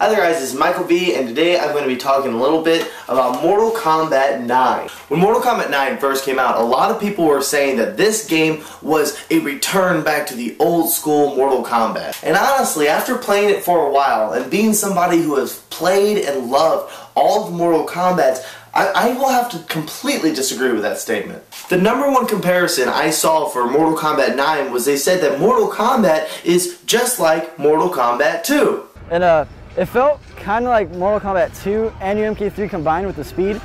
Hi there guys, this is Michael V, and today I'm going to be talking a little bit about Mortal Kombat 9. When Mortal Kombat 9 first came out, a lot of people were saying that this game was a return back to the old school Mortal Kombat. And honestly, after playing it for a while, and being somebody who has played and loved all of the Mortal Kombats, I will have to completely disagree with that statement. The number one comparison I saw for Mortal Kombat 9 was they said that Mortal Kombat is just like Mortal Kombat 2. And it felt kind of like Mortal Kombat 2 and MK3 combined with the speed.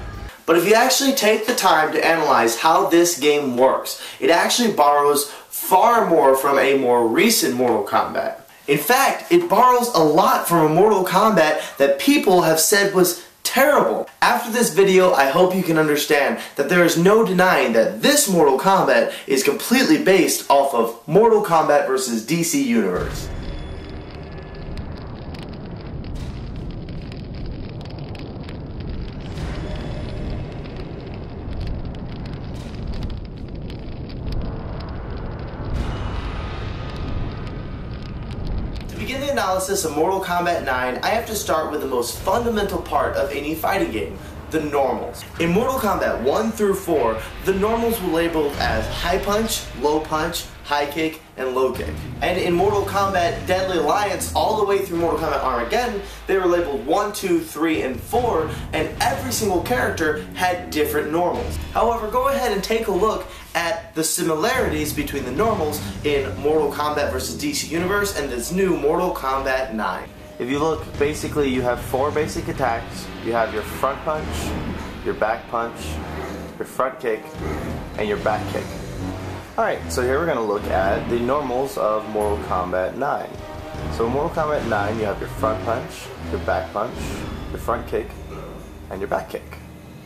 But if you actually take the time to analyze how this game works, it actually borrows far more from a more recent Mortal Kombat. In fact, it borrows a lot from a Mortal Kombat that people have said was terrible. After this video, I hope you can understand that there is no denying that this Mortal Kombat is completely based off of Mortal Kombat vs. DC Universe. To begin the analysis of Mortal Kombat 9, I have to start with the most fundamental part of any fighting game, the normals. In Mortal Kombat 1 through 4, the normals were labeled as high punch, low punch, high kick, and low kick. And in Mortal Kombat Deadly Alliance, all the way through Mortal Kombat Armageddon, they were labeled 1, 2, 3, and 4, and every single character had different normals. However, go ahead and take a look at the similarities between the normals in Mortal Kombat vs. DC Universe and this new Mortal Kombat 9. If you look, basically you have 4 basic attacks. You have your front punch, your back punch, your front kick, and your back kick. Alright, so here we're going to look at the normals of Mortal Kombat 9. So in Mortal Kombat 9 you have your front punch, your back punch, your front kick, and your back kick.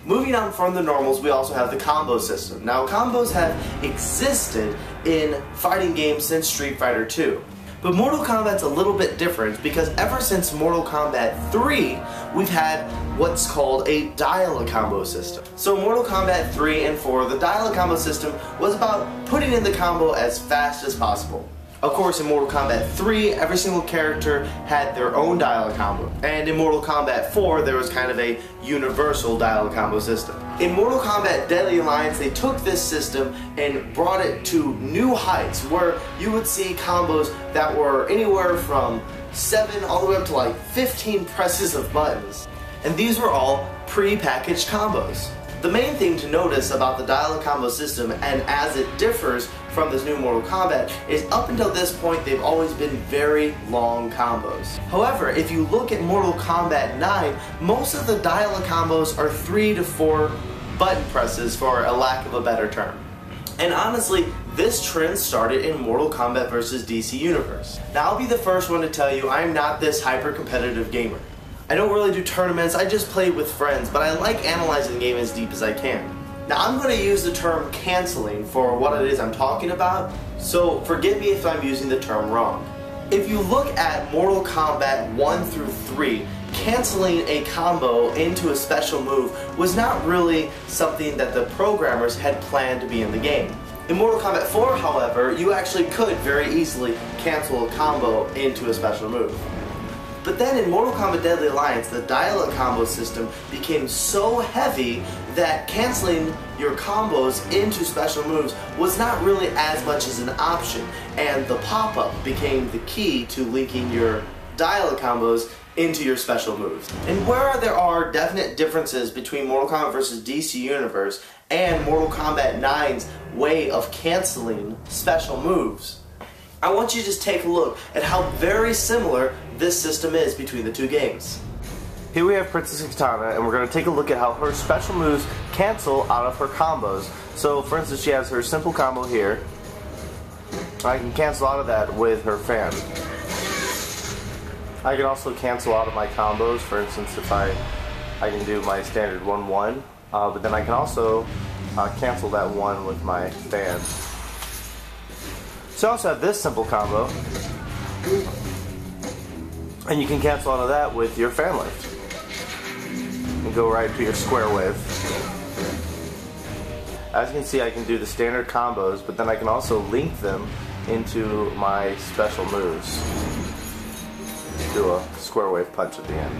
Moving on from the normals, we also have the combo system. Now, combos have existed in fighting games since Street Fighter 2. But Mortal Kombat's a little bit different because ever since Mortal Kombat 3, we've had what's called a dial-a-combo system. So Mortal Kombat 3 and 4, the dial-a-combo system was about putting in the combo as fast as possible. Of course, in Mortal Kombat 3, every single character had their own dial-a-combo. And in Mortal Kombat 4, there was kind of a universal dial-a-combo system. In Mortal Kombat Deadly Alliance, they took this system and brought it to new heights, where you would see combos that were anywhere from 7 all the way up to like 15 presses of buttons. And these were all pre-packaged combos. The main thing to notice about the dial-a-combo system, and as it differs from this new Mortal Kombat, is up until this point they've always been very long combos. However, if you look at Mortal Kombat 9, most of the dial-a-combos are 3 to 4 button presses, for a lack of a better term. And honestly, this trend started in Mortal Kombat vs. DC Universe. Now, I'll be the first one to tell you I'm not this hyper-competitive gamer. I don't really do tournaments, I just play with friends, but I like analyzing the game as deep as I can. Now, I'm going to use the term canceling for what it is I'm talking about, so forgive me if I'm using the term wrong. If you look at Mortal Kombat 1 through 3, canceling a combo into a special move was not really something that the programmers had planned to be in the game. In Mortal Kombat 4, however, you actually could very easily cancel a combo into a special move. But then in Mortal Kombat Deadly Alliance, the dial-a-combo system became so heavy that canceling your combos into special moves was not really as much as an option, and the pop-up became the key to linking your dial-a-combos into your special moves. And where there are definite differences between Mortal Kombat vs. DC Universe and Mortal Kombat 9's way of canceling special moves, I want you to just take a look at how very similar this system is between the two games. Here we have Princess Kitana, and we're going to take a look at how her special moves cancel out of her combos. So, for instance, she has her simple combo here. I can cancel out of that with her fan. I can also cancel out of my combos. For instance, if I can do my standard 1-1, but then I can also cancel that 1 with my fan. So I also have this simple combo, and you can cancel out of that with your fan lift and go right to your square wave. As you can see, I can do the standard combos, but then I can also link them into my special moves. do a square wave punch at the end.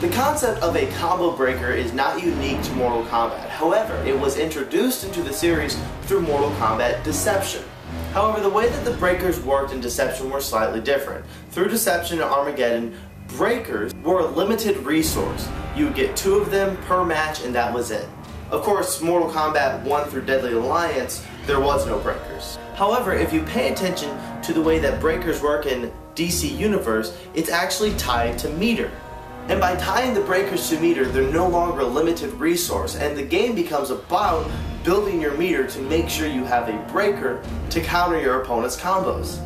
The concept of a combo breaker is not unique to Mortal Kombat. However, it was introduced into the series through Mortal Kombat Deception. However, the way that the breakers worked in Deception were slightly different. Through Deception and Armageddon, breakers were a limited resource. You would get 2 of them per match and that was it. Of course, Mortal Kombat 1 through Deadly Alliance, there was no breakers. However, if you pay attention to the way that breakers work in DC Universe, it's actually tied to meter. And by tying the breakers to meter, they're no longer a limited resource, and the game becomes about building your meter to make sure you have a breaker to counter your opponent's combos.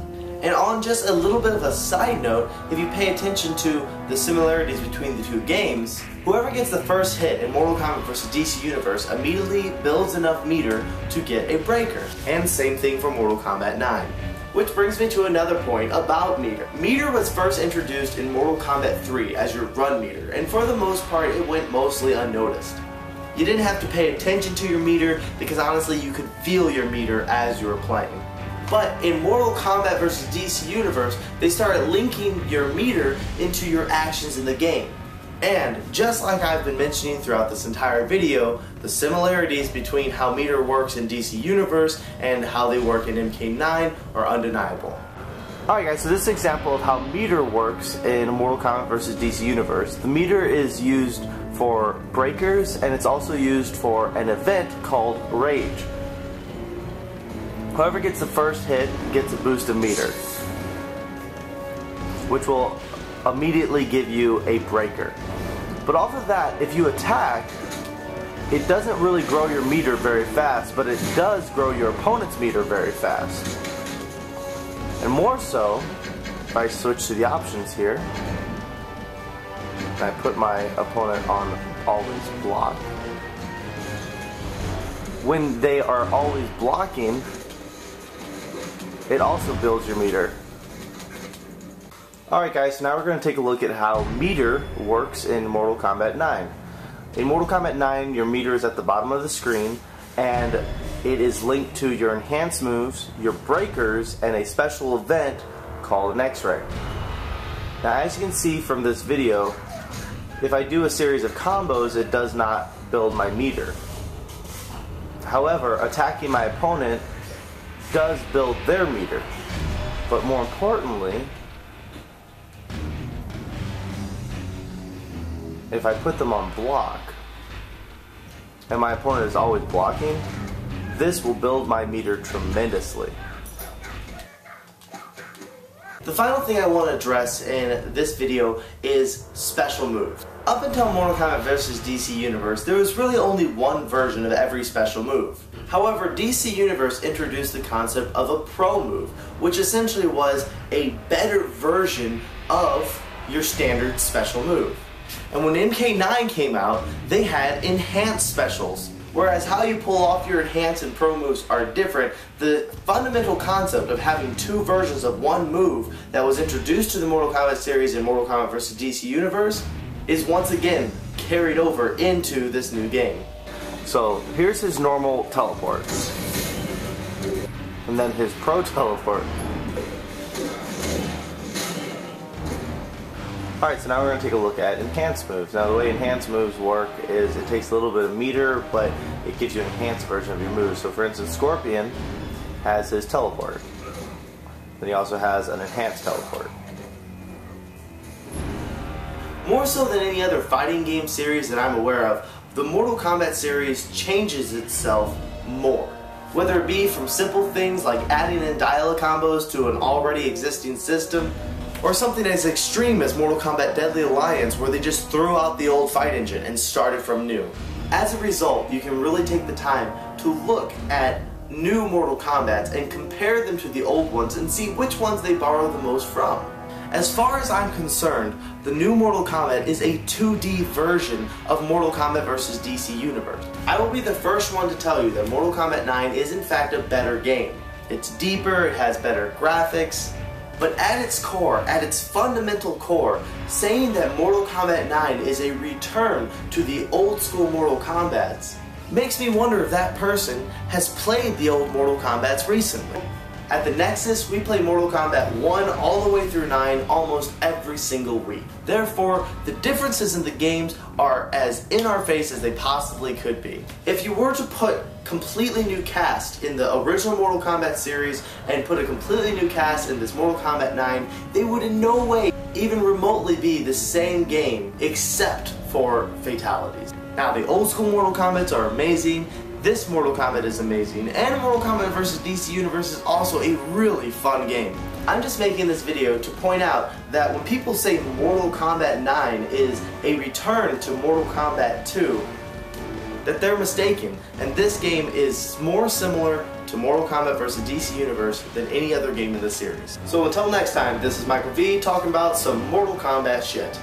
And on just a little bit of a side note, if you pay attention to the similarities between the 2 games, whoever gets the first hit in Mortal Kombat vs. DC Universe immediately builds enough meter to get a breaker. And same thing for Mortal Kombat 9. Which brings me to another point about meter. Meter was first introduced in Mortal Kombat 3 as your run meter, and for the most part it went mostly unnoticed. You didn't have to pay attention to your meter because honestly you could feel your meter as you were playing. But in Mortal Kombat vs. DC Universe, they started linking your meter into your actions in the game. And just like I've been mentioning throughout this entire video, the similarities between how meter works in DC Universe and how they work in MK9 are undeniable. Alright guys, so this is an example of how meter works in Mortal Kombat vs. DC Universe. The meter is used for breakers and it's also used for an event called Rage. Whoever gets the first hit gets a boost of meter, which will immediately give you a breaker. But off of that, if you attack, it doesn't really grow your meter very fast, but it does grow your opponent's meter very fast. And more so, if I switch to the options here, and I put my opponent on always block, when they are always blocking, it also builds your meter. Alright guys, so now we're going to take a look at how meter works in Mortal Kombat 9. In Mortal Kombat 9, your meter is at the bottom of the screen, and it is linked to your enhanced moves, your breakers, and a special event called an X-ray. Now as you can see from this video, if I do a series of combos, it does not build my meter. However, attacking my opponent does build their meter. But more importantly, if I put them on block, and my opponent is always blocking, this will build my meter tremendously. The final thing I want to address in this video is special moves. Up until Mortal Kombat vs. DC Universe, there was really only one version of every special move. However, DC Universe introduced the concept of a pro move, which essentially was a better version of your standard special move. And when MK9 came out, they had enhanced specials. Whereas how you pull off your enhanced and pro moves are different, the fundamental concept of having 2 versions of one move that was introduced to the Mortal Kombat series in Mortal Kombat vs. DC Universe is once again carried over into this new game. So here's his normal teleport, and then his pro teleport. Alright, so now we're going to take a look at enhanced moves. Now the way enhanced moves work is it takes a little bit of meter, but it gives you an enhanced version of your moves. So for instance, Scorpion has his teleport. Then he also has an enhanced teleport. More so than any other fighting game series that I'm aware of, the Mortal Kombat series changes itself more. Whether it be from simple things like adding in dial combos to an already existing system, or something as extreme as Mortal Kombat Deadly Alliance where they just threw out the old fight engine and started from new. As a result, you can really take the time to look at new Mortal Kombats and compare them to the old ones and see which ones they borrow the most from. As far as I'm concerned, the new Mortal Kombat is a 2D version of Mortal Kombat vs. DC Universe. I will be the first one to tell you that Mortal Kombat 9 is in fact a better game. It's deeper, it has better graphics, but at its core, at its fundamental core, saying that Mortal Kombat 9 is a return to the old school Mortal Kombats makes me wonder if that person has played the old Mortal Kombats recently. At the Nexus, we play Mortal Kombat 1 all the way through 9 almost every single week. Therefore, the differences in the games are as in our face as they possibly could be. If you were to put completely new cast in the original Mortal Kombat series and put a completely new cast in this Mortal Kombat 9, they would in no way even remotely be the same game except for fatalities. Now, the old school Mortal Kombats are amazing. This Mortal Kombat is amazing, and Mortal Kombat vs. DC Universe is also a really fun game. I'm just making this video to point out that when people say Mortal Kombat 9 is a return to Mortal Kombat 2, that they're mistaken, and this game is more similar to Mortal Kombat vs. DC Universe than any other game in the series. So until next time, this is MKv talking about some Mortal Kombat shit.